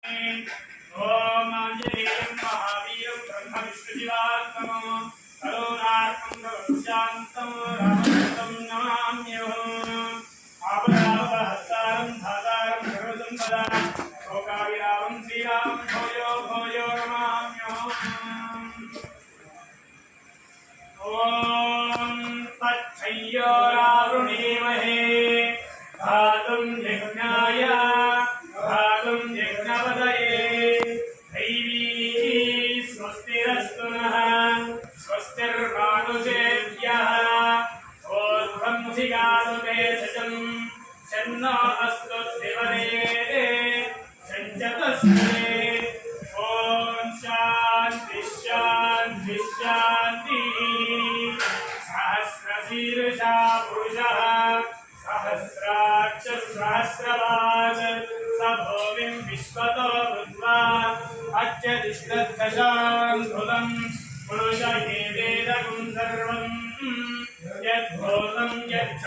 ओम आंजनेयं महावीरं ब्रह्मविष्णुशिवात्मनो करुणार्कं शान्तं रामदूतं नमाम्यहम् आपदापहस्तारं धातारं सर्वसम्पदां लोकाभिरामं श्रीरामं भूयो भूयो नमाम्यहम् ओम तच्छय्योरावृणीमहे धातुं यज्ञाय धातुं यज्ञपतये दैवी स्वस्तिरस्तु नः स्वस्तिर्मानुषेभ्यः ओद्भंसिकासुतेशं शन्नो अस्तु दिवरे शञ्चतस्मे ओम शान्ति शान्ति शान्ति सहस्रशीर्षा पुरुषः सहस्राक्ष सहस्रवान् स भूमिं विश्वतो भूत्वा अच्युतिष्ठदशाङ्कुलं पुरुष एवेदं सर्वं यद्भूतं यच्च